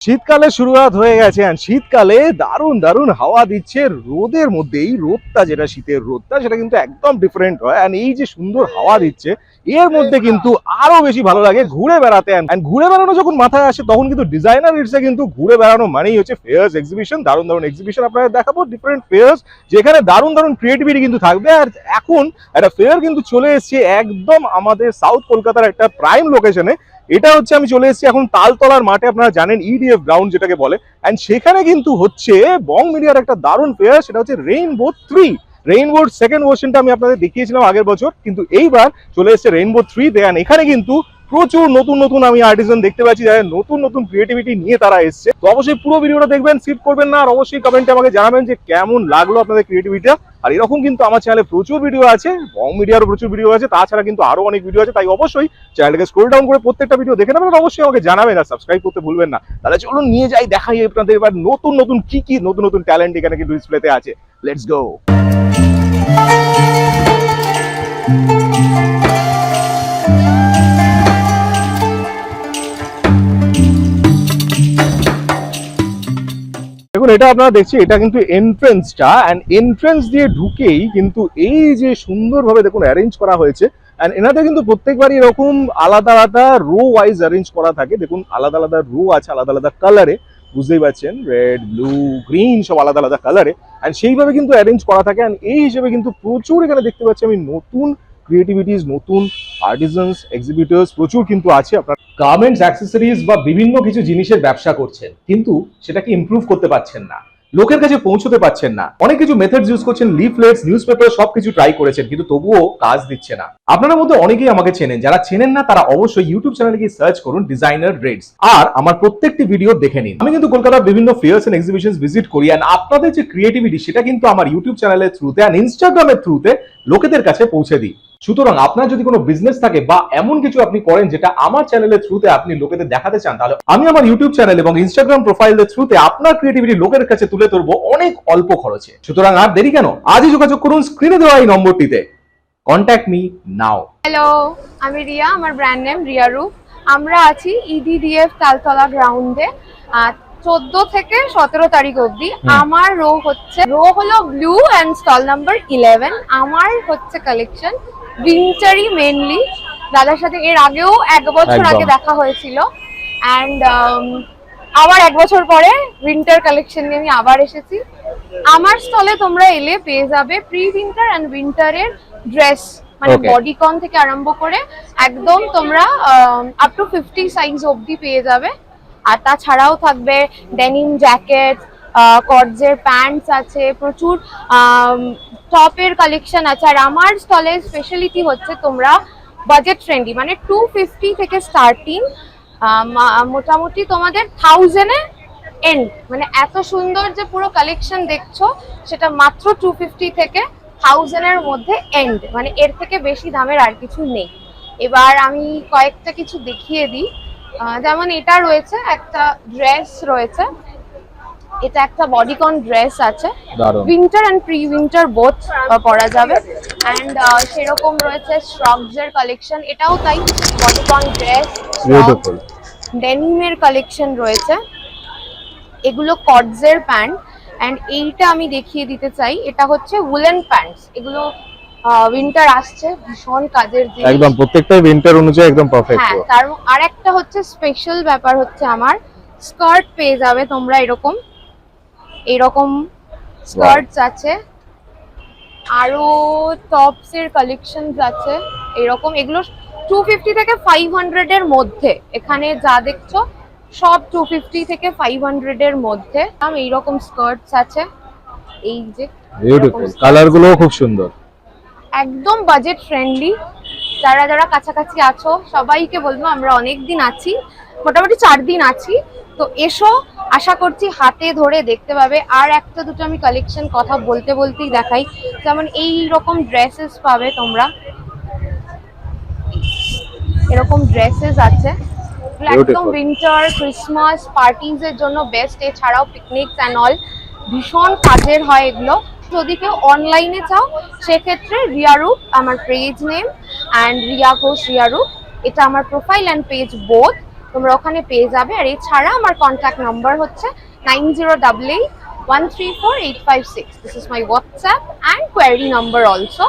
শীতকালে শুরুয়াত হয়ে গেছে আর শীতকালে দারুণ দারুণ হাওয়া দিচ্ছে রোদের মধ্যেই রোদটা যেটা শীতের রোদটা সেটা কিন্তু একদম ডিফারেন্ট হয় আর এই যে সুন্দর হাওয়া দিচ্ছে এর মধ্যে কিন্তু আরো বেশি ভালো লাগে ঘুরে বেড়াতে and ঘুরে বেড়ানো যখন মাথায় আসে তখন কিন্তু ডিজাইনার রিটসে কিন্তু ঘুরে বেড়ানো মানেই হচ্ছে ফেয়ার্স এক্সিবিশন দারুণ দারুণ এক্সিবিশন আপনাদের দেখাবো ডিফারেন্ট ফেয়ার্স যেখানে দারুণ দারুণ ক্রিয়েটিভিটি কিন্তু থাকবে আর এখন একটা ফেয়ার কিন্তু চলে এসেছে একদম আমাদের সাউথ কলকাতার একটা প্রাইম লোকেশনে এটা হচ্ছে আমি চলে এসেছি এখন তালতলার মাঠে আপনারা জানেন ইডিএফ গ্রাউন্ড যেটাকে বলে এন্ড সেখানে কিন্তু হচ্ছে বং মিডিয়ার একটা দারুণ ফেয়ার সেটা হচ্ছে রেইনবোর সেকেন্ড ভার্সনটা আমি আপনাদের দেখিয়েছিলাম আগের বছর কিন্তু এইবার চলে এসেছে রেইনবো 3 তে এখানে কিন্তু প্রচুর নতুন নতুন আমি আর্টিসান দেখতে পাচ্ছি যারা নতুন নতুন ক্রিয়েটিভিটি নিয়ে তারা এসছে তো অবশ্যই পুরো ভিডিওটা দেখবেন স্কিপ করবেন না আর অবশ্যই কমেন্টে আমাকে জানাবেন যে কেমন লাগলো আপনাদের ক্রিয়েটিভিটিটা আর এরকম কিন্তু আমার চ্যানেলে প্রচুর ভিডিও আছে বং মিডিয়ারও প্রচুর ভিডিও আছে তাছাড়া কিন্তু আরো অনেক ভিডিও আছে তাই অবশ্যই চ্যানেলটাকে স্ক্রল ডাউন করে প্রত্যেকটা ভিডিও দেখে নেবেন আর অবশ্যই আমাকে জানাবেন আর সাবস্ক্রাইব করতে ভুলবেন না তাহলে চলুন নিয়ে যাই দেখাই আপনাদের এবার নতুন নতুন কি নতুন নতুন ট্যালেন্ট এখানে কিন্তু ডিসপ্লেতে আছে লেটস গো দেখুন এটা আপনারা দেখছি এটা কিন্তু এন্ট্রেন্সটা এন্ড এন্ট্রেন্স দিয়ে ঢুকেই কিন্তু এই যে সুন্দরভাবে দেখুন অ্যারেঞ্জ করা হয়েছে এন্ড এনাদের কিন্তু প্রত্যেকবারই এরকম আলাদা আলাদা রো ওয়াইজ অ্যারেঞ্জ করা থাকে দেখুন আলাদা আলাদা রো আছে আলাদা আলাদা কালারে বুঝতেই পারছেন রেড ব্লু গ্রিন সব আলাদা আলাদা কালারে এন্ড সেইভাবে কিন্তু অ্যারেঞ্জ করা থাকে এন্ড এই হিসেবে কিন্তু প্রচুর এখানে দেখতে পাচ্ছি আমি নতুন ক্রিয়েটিভিটিস নতুন আর্টিসানস এক্সিবিটর্স প্রচুর কিন্তু আছে আপনার গার্মেন্টস অ্যাক্সেসরিজ বা বিভিন্ন কিছু জিনিসের ব্যবসা করছেন কিন্তু সেটাকে ইমপ্রুভ করতে পারছেন না লোকের কাছে পৌঁছতে পারছেন না অনেক কিছু মেথডস ইউজ করছেন লিফলেটস নিউজপেপার সবকিছু ট্রাই করেছেন কিন্তু তবুও কাজ দিচ্ছে না আপনাদের মধ্যে অনেকেই আমাকে চেনেন যারা চেনেন না তারা অবশ্যই ইউটিউব চ্যানেলে গিয়ে সার্চ করুন ডিজাইনার রেটস আর আমার প্রত্যেকটি ভিডিও দেখে নিন আমি কিন্তু কলকাতার বিভিন্ন ফেয়ার্স এন্ড এক্সিবিশনস ভিজিট করি এন্ড আপনাদের যে ক্রিয়েটিভিটি সেটা কিন্তু আমার ইউটিউব চ্যানেলের থ্রুতে এন্ড ইনস্টাগ্রামের থ্রুতে লোকেদের কাছে পৌঁছে দিই সুতরাং আপনার যদি কোনো বিজনেস থাকে বা এমন কিছু আপনি করেন যেটা আমার চ্যানেলের থ্রুতে আপনি লোকেদের দেখাতে চান তাহলে আমি আমার ইউটিউব চ্যানেল এবং ইনস্টাগ্রাম প্রোফাইলের থ্রুতে আপনার ক্রিয়েটিভিটি লোকের কাছে তুলে ধরবো অনেক অল্প খরচে সুতরাং আর দেরি কেন আজই যোগাযোগ করুন স্ক্রিনে দেওয়া এই নম্বরটিতে কন্ট্যাক্ট মি নাও হ্যালো আমি রিয়া আমার ব্র্যান্ড নেম রিয়া রূপ আমরা আছি ইডিডিএফ তালতলা গ্রাউন্ডে 14 থেকে 17 তারিখ অবধি আমার রো হলো ব্লু এন্ড স্টল নাম্বার 11 আমার হচ্ছে কালেকশন উইন্টারি মেইনলি দাদার সাথে এর আগেও এক বছর আগে দেখা হয়েছিল এন্ড আবার এক বছর পরে উইন্টার কালেকশন নিয়ে আমি আবার এসেছি আমার স্টলে তোমরা এলে পেয়ে যাবে প্রি উইন্টার এন্ড উইন্টারের ড্রেস মানে বডিকন থেকে আরম্ভ করে একদম তোমরা আপ টু 50 সাইজ অবধি পেয়ে যাবে আর তাছাড়াও থাকবে ডেনিম জ্যাকেট কর্ডসের প্যান্টস আছে প্রচুর টপের কালেকশন আছে আর আমার স্টলের স্পেশালিটি হচ্ছে তোমরা বাজেট ফ্রেন্ডলি মানে 250 থেকে স্টার্টিং মোটামুটি তোমাদের 1000 এ এন্ড মানে এত সুন্দর যে পুরো কালেকশন দেখছো সেটা মাত্র 250 থেকে 1000 এর মধ্যে এন্ড মানে এর থেকে বেশি দামের আর কিছু নেই এবার আমি কয়েকটা কিছু দেখিয়ে দিই যেমন এটা রয়েছে একটা ড্রেস রয়েছে এটা একটা বডিকন ড্রেস আছে winter and pre winter both পরা যাবে এন্ড সেরকম রয়েছে শ্রগস এর কালেকশন এটাও তাই বডিকন ড্রেস ডেনিমের কালেকশন রয়েছে এগুলো কর্ডস এর প্যান্ট এন্ড এইটা আমি দেখিয়ে দিতে চাই এটা হচ্ছে উলেন প্যান্টস এগুলো উইন্টার আসছে ভীষণ কাজের জিনিস একদম প্রত্যেকটাই উইন্টার অনুযায়ী একদম পারফেক্ট হ্যাঁ তার আরেকটা হচ্ছে স্পেশাল ব্যাপার হচ্ছে আমার স্কার্ট পেয়ে যাবে তোমরা এরকম স্কার্টস আছে আরো টপস এর কালেকশনস আছে এরকম এগুলো 250 থেকে 500 এর মধ্যে এখানে যা দেখছো সব 250 থেকে 500 এর মধ্যে এইরকম স্কার্টস আছে এই যে বিউটিফুল কালারগুলো খুব সুন্দর একদম বাজেট ফ্রেন্ডলি যারা যারা কাছাকাছি আছো সবাইকে বলবো আমরা অনেক দিন আছি মোটামুটি 4 দিন আছি তো এসো আশা করছি হাতে ধরে দেখতে পাবে আর একটা দুটো আমি কালেকশন কথা বলতে বলতেই দেখাই যেমন এই রকম ড্রেসেস পাবে তোমরা এরকম ড্রেসেস আছে একদম উইন্টার ক্রিসমাস পার্টিজ এর জন্য বেস্ট এছাড়াও পিকনিকস এন্ড অল ভীষণ কাজের হয় এগুলো যদি কেউ অনলাইনে চাও সেক্ষেত্রে রিয়া রূপ আমার page name and Riya Ghosh Riya Roop এটা আমার প্রোফাইল এন্ড পেজ বোথ তোমরা ওখানে পেয়ে যাবে। আর এছাড়া আমার কন্ট্যাক্ট নাম্বার হচ্ছে 9088134856। This is my WhatsApp and query number also.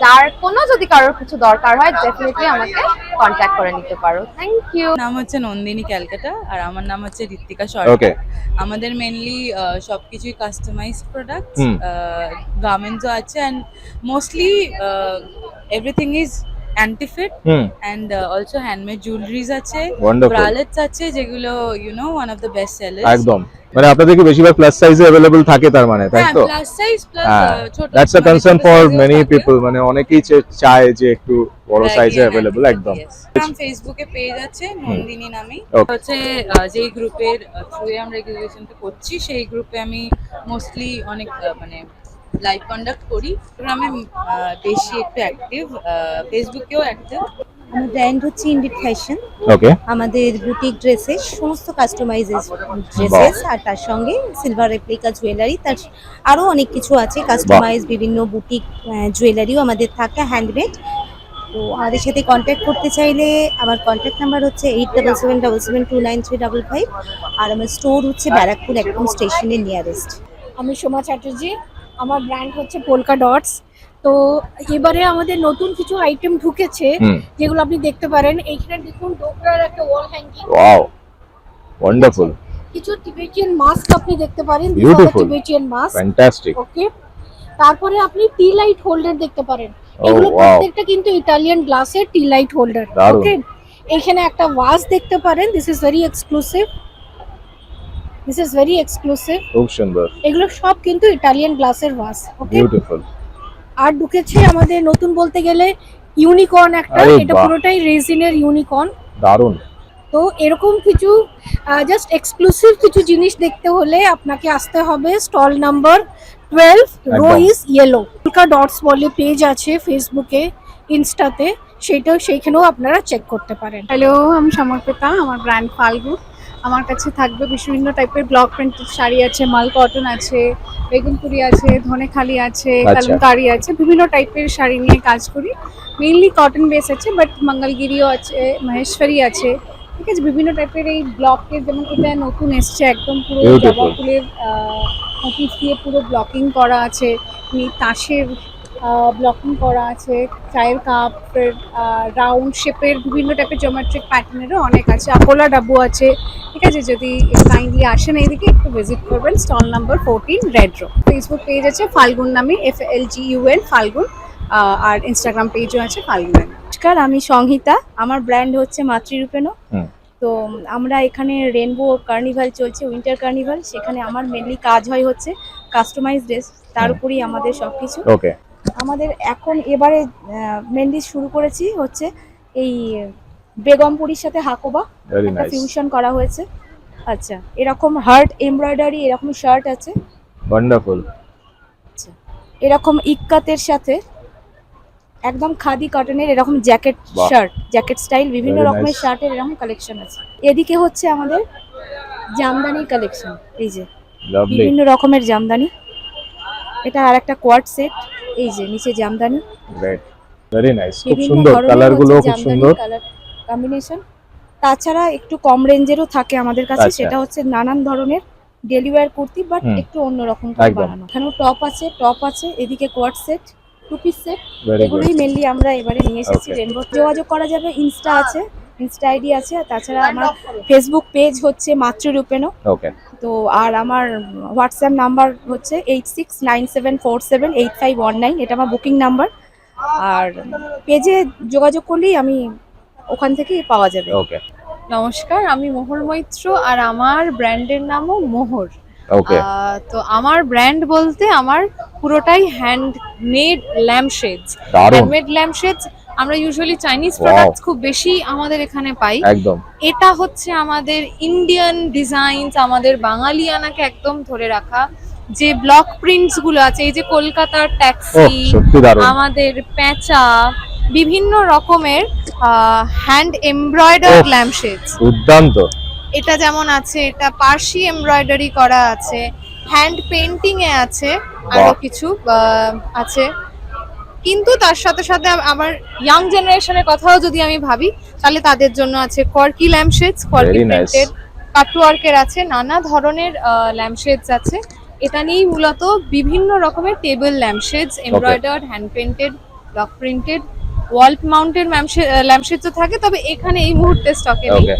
যার কোনো যদি কারোর কিছু দরকার হয় ডেফিনেটলি আমাকে কন্ট্যাক্ট করে নিতে পারো। Thank you. নাম হচ্ছে নন্দিনী ক্যালকাটা আর আমার নাম হচ্ছে ঋত্বিকা ওকে সরকার। আমাদের মেনলি সবকিছুই কাস্টমাইজ প্রোডাক্টস, গার্মেন্টসও আছে and mostly everything is antifit and also handmade jewelleries আছে, ওয়ান্ডারফুল ব্রালেটস আছে যেগুলো one of the best sellers. একদম, মানে আপনাদের কি বেশিরভাগ প্লাস সাইজে अवेलेबल থাকে তার মানে, তাই তো? প্লাস সাইজ প্লাস ছোট, that's a concern for many people, মানে অনেকেই চায় যে একটু বড় সাইজে अवेलेबल। একদম। ফেসবুকে পেজ আছে নন্দিনী নামে, Okay. হচ্ছে যেই গ্রুপের থ্রুয়ে আমরা রেগুলেশনটা করছি সেই গ্রুপে আমি মোস্টলি অনেক মানে লাইভ কন্ডাক্ট করি। আমি বেশি একটু অ্যাক্টিভ, ফেসবুকেও অ্যাক্টিভ। আমার ব্র্যান্ড হচ্ছে ইন্ডিট ফ্যাশন। ওকে আমাদের বুটিক ড্রেসেস সমস্ত কাস্টমাইজেস ড্রেসেস, আর তার সঙ্গে সিলভার রেপ্লিকা জুয়েলারি, তার আরও অনেক কিছু আছে কাস্টমাইজ বিভিন্ন বুটিক জুয়েলারিও আমাদের থাকে হ্যান্ডমেড। তো আমাদের সাথে কন্ট্যাক্ট করতে চাইলে আমার কন্ট্যাক্ট নাম্বার হচ্ছে 8777293555, আর আমার স্টোর হচ্ছে ব্যারাকপুর একদম স্টেশনের নিয়ারেস্ট। আমি সোমা চ্যাটার্জি, আমার ব্র্যান্ড হচ্ছে পোলকা ডটস। তো এবারে আমাদের নতুন কিছু আইটেম ঢুকেছে যেগুলো আপনি দেখতে পারেন। এইখানে দেখুন ডোকরার একটা ওয়াল হ্যাঙ্গিং, ওয়াও ওয়ান্ডারফুল, কিছু টিবেটিয়ান মাস্ক আপনি দেখতে পারেন, Beautiful. Tibetan mask. ফ্যান্টাস্টিক। ওকে, তারপরে আপনি টি লাইট হোল্ডার দেখতে পারেন। Oh, এগুলো wow. প্রত্যেকটা কিন্তু ইটালিয়ান গ্লাসের টি লাইট হোল্ডার। দারুণ। ওকে, এখানে একটা ওয়াজ দেখতে পারেন, this is very exclusive, this is very exclusive. খুব সুন্দর, এগুলো সব কিন্তু ইটালিয়ান গ্লাসের ওয়াজ। ওকে, বিউটিফুল। আর ঢুকেছে আমাদের নতুন বলতে গেলে ইউনিকর্ন একটা, আরে এটা বাহ। পুরোটাই রেজিনের ইউনিকর্ন। দারুণ। তো এরকম কিছু জাস্ট এক্সক্লুসিভ কিছু জিনিস দেখতে হলে আপনাকে আসতে হবে স্টল নাম্বার 12, রো একদম। Is yellow. পোলকা ডটস বলে পেজ আছে ফেসবুকে, ইনস্টাতে, সেইখানেও আপনারা চেক করতে পারেন। হ্যালো, আমি সমর্পিতা, আমার ব্র্যান্ড ফাল্গুন। আমার কাছে থাকবে বিভিন্ন টাইপের ব্লক প্রিন্টেড শাড়ি আছে, মাল কটন আছে, বেগুনপুরি আছে, ধনেখালি আছে, আচ্ছা। কালামকারি আছে, বিভিন্ন টাইপের শাড়ি নিয়ে কাজ করি। মেইনলি কটন বেস আছে, বাট মঙ্গলগিরিও আছে, মহেশ্বরী আছে, ঠিক আছে। বিভিন্ন টাইপের এই ব্লকের, যেমন এটা নতুন এসছে একদম পুরো Beautiful. জবা ফুলের মোটিভ দিয়ে পুরো ব্লকিং করা আছে, তাসের ব্লকিং করা আছে, চায়ের কাপের রাউন্ড শেপের বিভিন্ন টাইপের জোমেট্রিক প্যাটার্নেরও অনেক আছে, আকোলা ডাব্বু আছে, ঠিক আছে। যদি কাইন্ডলি আসেন এইদিকে একটু ভিজিট করবেন। Stall number 14, red row. Facebook page আছে ফাল্গুন নামে, FLGUN ফাল্গুন, আর ইনস্টাগ্রাম পেজও আছে ফাল্গুন। নমস্কার, আমি সংহিতা, আমার ব্র্যান্ড হচ্ছে মাতৃরূপেনো। হুম। তো আমরা এখানে রেনবো কার্নিভাল চলছে, উইন্টার কার্নিভাল, সেখানে আমার মেনলি কাজ হয় হচ্ছে কাস্টমাইজ ড্রেস, তার উপরই আমাদের সবকিছু। ওকে আমাদের এখন এবারে মেনলি শুরু করেছি হচ্ছে এই বেগমপুরির সাথে হাকোবা ভেরি একটা নাইস, ফিউশন করা হয়েছে। আচ্ছা, এরকম হার্ট এমব্রয়ডারি এরকম শার্ট আছে, ওয়ান্ডারফুল। এরকম ইক্কাতের সাথে একদম খাদি কটনের এরকম জ্যাকেট বাহ। শার্ট, জ্যাকেট স্টাইল বিভিন্ন Very রকমের nice. শার্টের এরকম কালেকশন আছে। এদিকে হচ্ছে আমাদের জামদানির কালেকশন, এই যে লাভলি, বিভিন্ন রকমের জামদানি। এটা আর একটা কোয়ার্ড সেট, এই যে নিচে জামদানি, গ্রেট, ভেরি নাইস, খুব বিভিন্ন সুন্দর, ধরনের কালার গুলো হচ্ছে খুব জামদানি সুন্দর। Colour combination. তাছাড়া একটু কম রেঞ্জেরও থাকে আমাদের কাছে, আচ্ছা। সেটা হচ্ছে নানান ধরনের daily wear kurti, but hmm. একটু অন্যরকম করে একদম। বানানো। এখানেও টপ আছে, এদিকে coord set, two piece set, very good. এগুলোই মেনলি আমরা এবারে নিয়ে এসেছি Okay. রেনবো। যোগাযোগ করা যাবে, ইনস্টা আছে, ইনস্টা আইডি আছে, আর তাছাড়া আমার ফেসবুক পেজ হচ্ছে মাতৃরূপেনো। ওকে তো আর আমার হোয়াটসঅ্যাপ নাম্বার হচ্ছে 8697478519, এটা আমার বুকিং নাম্বার। আর পেজে যোগাযোগ করলেই আমি ওখান থেকেই পাওয়া যাবে। ওকে নমস্কার, আমি মোহর মৈত্র, আর আমার ব্র্যান্ডের নামও মোহর। ওকে তো আমার ব্র্যান্ড বলতে আমার পুরোটাই হ্যান্ডমেড ল্যাম্পশেডস। দারুণ, হ্যান্ডমেড ল্যাম্পশেডস আমরা ইউজুয়ালি চাইনিজ Wow. প্রোডাক্টস খুব বেশি আমাদের এখানে পাই। একদম এটা হচ্ছে আমাদের ইন্ডিয়ান ডিজাইনস, আমাদের বাঙালিয়ানাকে একদম ধরে রাখা। যে ব্লক প্রিন্টস গুলো আছে, এই যে কলকাতার ও ট্যাক্সি, সত্যি দারুণ, আমাদের পেঁচা, বিভিন্ন রকমের হ্যান্ড এমব্রয়ডার্ড ওহ। ল্যাম্পশেডস। দুর্দান্ত। এটা যেমন আছে, এটা পার্সি এমব্রয়ডারি করা আছে, হ্যান্ড পেন্টিং এ আছে, আরো বাহ। কিছু আছে। কিন্তু তার সাথে সাথে আমার ইয়াং জেনারেশনের কথাও যদি আমি ভাবি, তাহলে তাদের জন্য আছে কর্কি ল্যাম্পশেডস, কর্কি Very nice. প্রিন্টেড, কাটওয়ার্কের আছে, নানা ধরনের ল্যাম্পশেডস আছে। এটা নিয়েই মূলত বিভিন্ন রকমের table lampshades, embroidered, hand painted, block printed, wall mounted ল্যাম্পশেডসও থাকে, তবে এখানে এই মুহূর্তে স্টকে নেই। ওকে,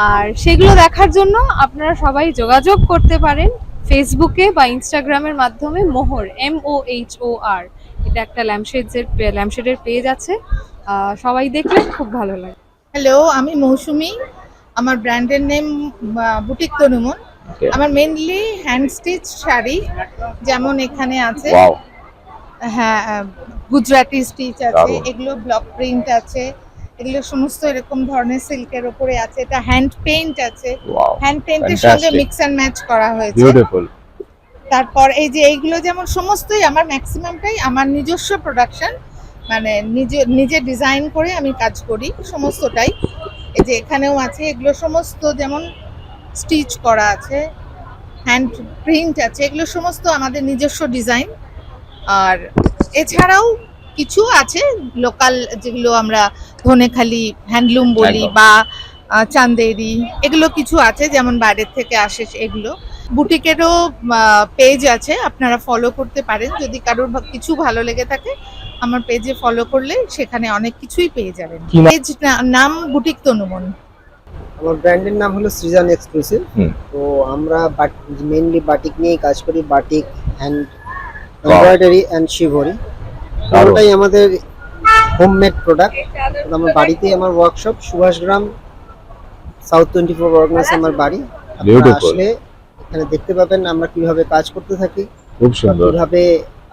আর সেগুলো দেখার জন্য আপনারা সবাই যোগাযোগ করতে পারেন ফেসবুকে বা ইনস্টাগ্রামের মাধ্যমে। মোহর, MOHOR, এটা একটা ল্যাম্পশেডের পেজ আছে, সবাই দেখলে খুব ভালো লাগে। হ্যালো, আমি মৌসুমী। আমার ব্র্যান্ডের নেম বুটিক তনুমন। Okay. আমার মেইনলি হ্যান্ড স্টিচ শাড়ি, যেমন এখানে আছে, ওয়াও, হ্যাঁ, গুজরাটি স্টিচ আছে, দারুণ। এগুলো ব্লক প্রিন্ট আছে, এগুলো সমস্ত এরকম ধরনের সিল্কের উপরে আছে। এটা হ্যান্ড পেইন্ট আছে, ওয়াও, হ্যান্ড পেইন্টের সঙ্গে Fantastic. মিক্স অ্যান্ড ম্যাচ করা হয়েছে। বিউটিফুল। তারপর এই যে এইগুলো যেমন সমস্তই আমার ম্যাক্সিমামটাই আমার নিজস্ব প্রোডাকশন, মানে নিজে ডিজাইন করে আমি কাজ করি সমস্তটাই। এই যে এখানেও আছে, এগুলো সমস্ত যেমন স্টিচ করা আছে, হ্যান্ড প্রিন্ট আছে, এগুলো সমস্ত আমাদের নিজস্ব ডিজাইন। আর এছাড়াও কিছু আছে লোকাল, যেগুলো আমরা ধনেখালি হ্যান্ডলুম বলি একদম। বা চান্দেরি, এগুলো কিছু আছে যেমন বাইরের থেকে আসে এগুলো। বুটিকেরও পেজ আছে, আপনারা ফলো করতে পারেন। যদি কারোর কিছু ভালো লেগে থাকে আমার পেজে ফলো করলে সেখানে অনেক কিছুই পেয়ে যাবেন। কি নাম? পেজ নাম বুটিক তনুমন। আমার ব্র্যান্ডের নাম হলো সৃজন এক্সক্লুসিভ। হুম। তো আমরা মেইনলি বাটিক নিয়েই কাজ করি, বাটিক, হ্যান্ড এমব্রয়ডারি অ্যান্ড শিভরি। দারুণ। ওটাই আমাদের হোমমেড প্রোডাক্ট। আমার বাড়িতেই আমার ওয়ার্কশপ, সুভাষগ্রাম সাউথ 24 অর্গানাইজ আমার বাড়ি। আপনারা Beautiful. আসলে এখানে দেখতে পাবেন আমরা কিভাবে কাজ করতে থাকি, খুব সুন্দর। কিভাবে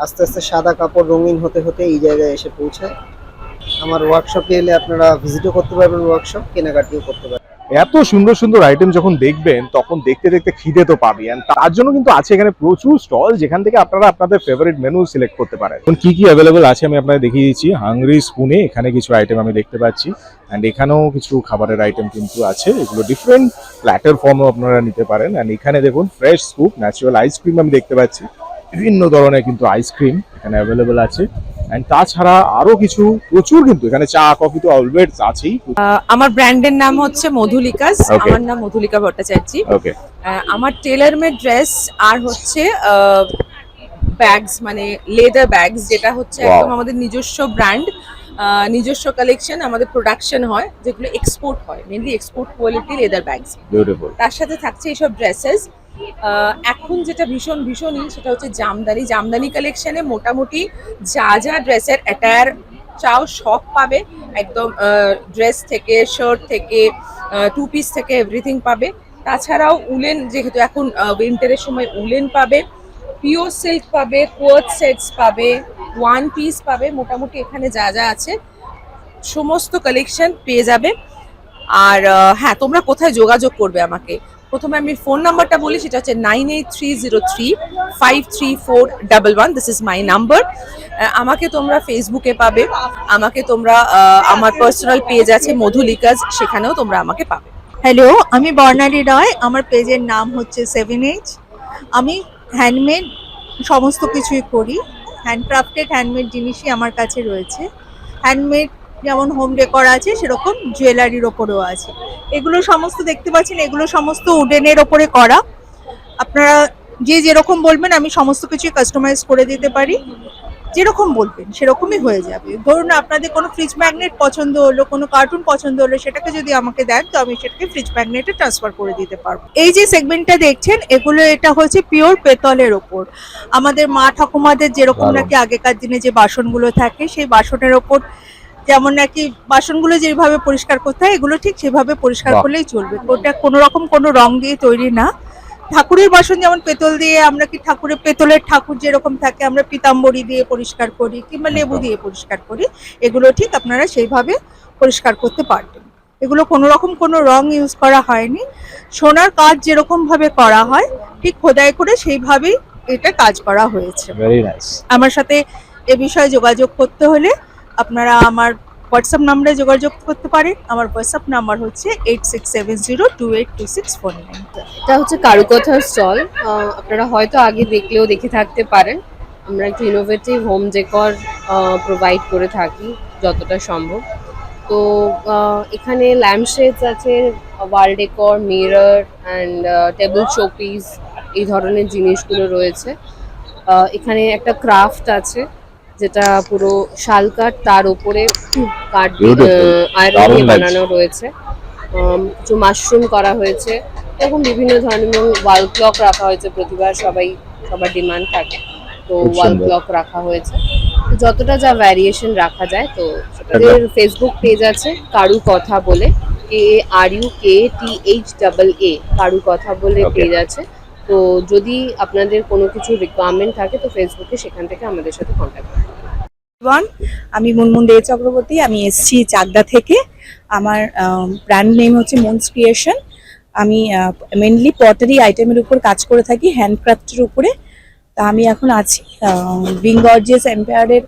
আস্তে আস্তে সাদা কাপড় রঙিন হতে হতে এই জায়গায় এসে পৌঁছায়। আমার ওয়ার্কশপে এলে আপনারা ভিজিটও করতে পারবেন, ওয়ার্কশপ কেনাকাটিও করতে পারবেন। এত সুন্দর সুন্দর আইটেম যখন দেখবেন তখন দেখতে দেখতে খিদে তো পাবেন, and তার জন্য কিন্তু আছে এখানে প্রচুর স্টল, যেখান থেকে আপনারা আপনাদের ফেভারিট মেনু সিলেক্ট করতে পারেন। এখন কি কি অ্যাভেলেবল আছে আমি আপনাদের দেখিয়ে দিচ্ছি। হাংরি স্পুনে এখানে কিছু আইটেম আমি দেখতে পাচ্ছি, অ্যান্ড এখানেও কিছু খাবারের আইটেম কিন্তু আছে, এগুলো ডিফারেন্ট প্ল্যাটার ফর্মও আপনারা নিতে পারেন। অ্যান্ড এখানে দেখুন ফ্রেশ স্কুপ ন্যাচারাল আইসক্রিম আমি দেখতে পাচ্ছি, বিভিন্ন ধরনের কিন্তু আইসক্রিম এখানে অ্যাভেলেবল আছে। অ্যান্ড তাছাড়া আরো কিছু প্রচুর কিন্তু এখানে চা কফি তো অলওয়েজ আছেই। আমার ব্র্যান্ডের নাম হচ্ছে মধুলিকাস। Okay. আমার নাম মধুলিকা ভট্টাচার্য। ওকে, আমার টেলার মেড ড্রেস আর হচ্ছে ব্যাগস, মানে লেদার ব্যাগস, যেটা হচ্ছে Wow. একদম আমাদের নিজস্ব ব্র্যান্ড, নিজস্ব কালেকশন, আমাদের প্রোডাকশন হয়, যেগুলো এক্সপোর্ট হয়, mainly export quality leather bags. Beautiful. তার সাথে থাকছে এইসব ড্রেসেস। এখন যেটা ভীষণই সেটা হচ্ছে জামদানি কালেকশনে মোটামুটি যা যা ড্রেসের অ্যাটায়ার চাও সব পাবে, একদম ড্রেস থেকে, শার্ট থেকে, টু পিস থেকে এভরিথিং পাবে। তাছাড়াও উলেন, যেহেতু এখন উইন্টারের সময় উলেন পাবে, পিওর সিল্ক পাবে, কোয়ার্ট সেটস পাবে, ওয়ান পিস পাবে, মোটামুটি এখানে যা যা আছে সমস্ত কালেকশন পেয়ে যাবে। আর হ্যাঁ, তোমরা কোথায় যোগাযোগ করবে আমাকে, প্রথমে আমি ফোন নাম্বারটা বলি, সেটা হচ্ছে 9830353411। This is my number. আমাকে তোমরা ফেসবুকে পাবে, আমাকে তোমরা আমার পার্সোনাল পেজ আছে মধুলিকাস, সেখানেও তোমরা আমাকে পাবে। হ্যালো, আমি বর্ণালী রয়। আমার পেজের নাম হচ্ছে 7H। আমি হ্যান্ডমেড সমস্ত কিছুই করি, হ্যান্ডক্রাফটেড হ্যান্ডমেড জিনিসই আমার কাছে রয়েছে। হ্যান্ডমেড যেমন হোম ডেকর আছে, সেরকম জুয়েলারির ওপরেও আছে। এগুলো সমস্ত দেখতে পাচ্ছেন, এগুলো সমস্ত উডেনের ওপরে করা। আপনারা যে যেরকম বলবেন আমি সমস্ত কিছুই কাস্টমাইজ করে দিতে পারি, যেরকম বলবেন সেরকমই হয়ে যাবে। ধরুন আপনাদের কোনো ফ্রিজ ম্যাগনেট পছন্দ হলো, কোনো কার্টুন পছন্দ হলো, সেটাকে যদি আমাকে দেন তো আমি সেটাকে ফ্রিজ ম্যাগনেটে ট্রান্সফার করে দিতে পারবো। এই যে সেগমেন্টটা দেখছেন, এগুলো এটা হচ্ছে পিওর পেতলের ওপর। আমাদের মা ঠাকুমাদের যেরকম দারুণ। নাকি আগেকার দিনে যে বাসনগুলো থাকে, সেই বাসনের ওপর যেমন নাকি বাসনগুলো যেভাবে পরিষ্কার করতে হয়, এগুলো ঠিক সেভাবে পরিষ্কার বাহ। করলেই চলবে। ওটা কোনো রকম কোনো রং দিয়ে তৈরি না। ঠাকুরের বাসন যেমন পেতল দিয়ে, আমরা কি ঠাকুরের পেতলের ঠাকুর যেরকম থাকে আমরা পিতাম্বরী দিয়ে পরিষ্কার করি কিংবা লেবু একদম। দিয়ে পরিষ্কার করি, এগুলো ঠিক আপনারা সেইভাবে পরিষ্কার করতে পারবেন। এগুলো কোনো রকম কোনো রং ইউজ করা হয়নি। সোনার কাজ যেরকম ভাবে করা হয় ঠিক খোদাই করে সেইভাবেই এটা কাজ করা হয়েছে। Very nice. আমার সাথে এ বিষয়ে যোগাযোগ করতে হলে আপনারা আমার হোয়াটসঅ্যাপ নাম্বারে যোগাযোগ করতে পারেন। আমার হোয়াটসঅ্যাপ নাম্বার হচ্ছে 8670282649। এটা হচ্ছে কারুকথার স্টল। আপনারা হয়তো আগে দেখলেও দেখে থাকতে পারেন। আমরা একটু ইনোভেটিভ হোম ডেকর প্রোভাইড করে থাকি যতটা সম্ভব। তো এখানে ল্যাম্পশেডস আছে, wall decor, mirror and table showpiece, এই ধরনের জিনিসগুলো রয়েছে। এখানে একটা ক্রাফট আছে যেটা পুরো শাল কাঠ, তার উপরে কাঠ আয়রন দারুণ দিয়ে লাগছে। বানানো রয়েছে। কিছু মাশরুম করা হয়েছে, এরকম বিভিন্ন ধরনের। ওয়াল ক্লক রাখা হয়েছে, প্রতিবার সবার ডিমান্ড থাকে, তো খুব ওয়াল সুন্দর। ক্লক রাখা হয়েছে। তো যতটা যা ভ্যারিয়েশন রাখা যায়। তো আমাদের ফেসবুক পেজ আছে কারু কথা বলে, KARUKTHAA, কারু কথা বলে Okay. পেজ আছে। তো যদি আপনাদের কোনো কিছু রিকোয়ারমেন্ট থাকে তো ফেসবুকে সেখান থেকে আমাদের সাথে কন্ট্যাক্ট করুন। আমি মুনমুন দে চক্রবর্তী, আমি এসেছি চাকদা থেকে। আমার ব্র্যান্ড নেম হচ্ছে মুনস ক্রিয়েশন। আমি মেনলি পটারি আইটেমের উপর কাজ করে থাকি, হ্যান্ডক্রাফটের উপরে। তা আমি এখন আছি বিং গর্জিয়াস এম্পায়ারের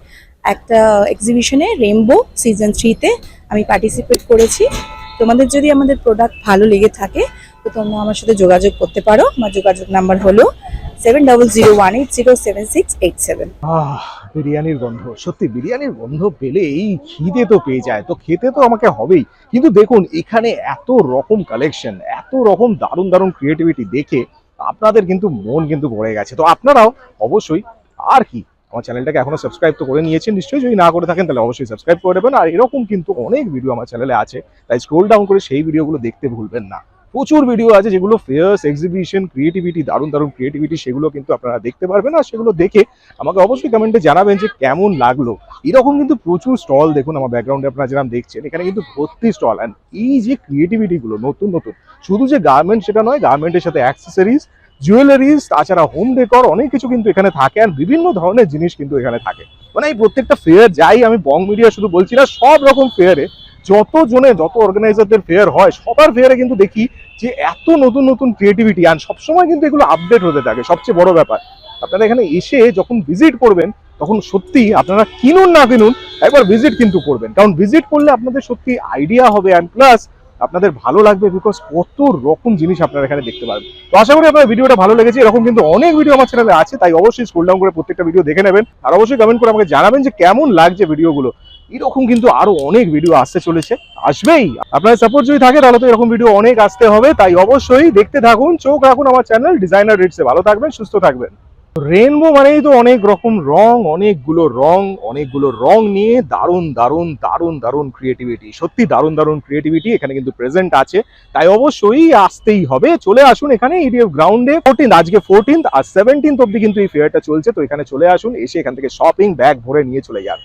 একটা এক্সিবিশনে, রেইনবো সিজন 3-তে আমি পার্টিসিপেট করেছি। তোমাদের যদি আমাদের প্রোডাক্ট ভালো লেগে থাকে তো তোমরা আমার সাথে যোগাযোগ করতে পারো। আমার যোগাযোগ নাম্বার হলো 7001807687। বিরিয়ানির গন্ধ, সত্যি বিরিয়ানির গন্ধ পেলে এই খিদে তো পেয়ে যায়, তো খেতে তো আমাকে হবেই। কিন্তু দেখুন এখানে এত রকম কালেকশন, এত রকম দারুণ দারুণ ক্রিয়েটিভিটি দেখে আপনাদের কিন্তু মন কিন্তু ভরে গেছে। তো আপনারাও অবশ্যই আর কি আমার চ্যানেলটাকে এখনো সাবস্ক্রাইব তো করে নিয়েছেন নিশ্চয়ই, যদি না করে থাকেন তাহলে অবশ্যই সাবস্ক্রাইব করে দেবেন। আর এরকম কিন্তু অনেক ভিডিও আমার চ্যানেলে আছে, তাই স্ক্রোল ডাউন করে সেই ভিডিওগুলো দেখতে ভুলবেন না। প্রচুর ভিডিও আছে যেগুলো ফেয়ার্স, এক্সিবিশন, ক্রিয়েটিভিটি, দারুণ দারুণ ক্রিয়েটিভিটি, সেগুলো কিন্তু আপনারা দেখতে পারবেন। আর সেগুলো দেখে আমাকে অবশ্যই কমেন্টে জানাবেন যে কেমন লাগলো। এরকম কিন্তু প্রচুর স্টল দেখুন আমার ব্যাকগ্রাউন্ডে আপনারা যেরকম দেখছেন, এখানে কিন্তু ভর্তি স্টল। অ্যান্ড এই যে ক্রিয়েটিভিটিগুলো নতুন নতুন, শুধু যে গার্মেন্ট সেটা নয়, গার্মেন্টের সাথে অ্যাক্সেসরিজ, জুয়েলারিজ, তাছাড়া হোম ডেকর, অনেক কিছু কিন্তু এখানে থাকে। আর বিভিন্ন ধরনের জিনিস কিন্তু এখানে থাকে। মানে এই প্রত্যেকটা ফেয়ার যাই, আমি বং মিডিয়া শুধু বলছি না, সব রকম ফেয়ারে যত অর্গানাইজারদের ফেয়ার হয় সবার ফেয়ারে কিন্তু দেখি যে এত নতুন নতুন ক্রিয়েটিভিটি, আর সবসময় কিন্তু এগুলো আপডেট হতে থাকে। সবচেয়ে বড় ব্যাপার, আপনারা এখানে এসে যখন ভিজিট করবেন তখন সত্যি আপনারা কিনুন না কিনুন একবার ভিজিট কিন্তু করবেন, কারণ ভিজিট করলে আপনাদের সত্যি আইডিয়া হবে অ্যান্ড প্লাস আপনাদের ভালো লাগবে, বিকজ কত রকম জিনিস আপনারা এখানে দেখতে পারবেন। তো আশা করি আপনার ভিডিওটা ভালো লেগেছে। এরকম কিন্তু অনেক ভিডিও আমার চ্যানেলে আছে, তাই অবশ্যই স্ক্রল ডাউন করে প্রত্যেকটা ভিডিও দেখে নেবেন। আর অবশ্যই কমেন্ট করে আমাকে জানাবেন যে কেমন লাগছে ভিডিওগুলো। এরকম কিন্তু আরো অনেক ভিডিও আসতে চলেছে, আসবেই। আপনার সাপোর্ট যদি থাকে তাহলে তো এরকম ভিডিও অনেক আসতে হবে, তাই অবশ্যই দেখতে থাকুন, চোখ রাখুন আমার চ্যানেল ডিজাইনার রিটসে। ভালো থাকবেন, সুস্থ থাকবেন। রেইনবো মানেই তো অনেক রকম রং, অনেকগুলো রং নিয়ে দারুণ দারুণ দারুণ দারুণ ক্রিয়েটিভিটি, সত্যি দারুণ দারুণ ক্রিয়েটিভিটি এখানে কিন্তু প্রেজেন্ট আছে। তাই অবশ্যই আসতেই হবে, চলে আসুন এখানে ইডিএফ গ্রাউন্ডে। আজকে 14th আর 17th অব্দি কিন্তু এই ফেয়ারটা চলছে, তো এখানে চলে আসুন, এসে এখান থেকে শপিং ব্যাগ ভরে নিয়ে চলে যান।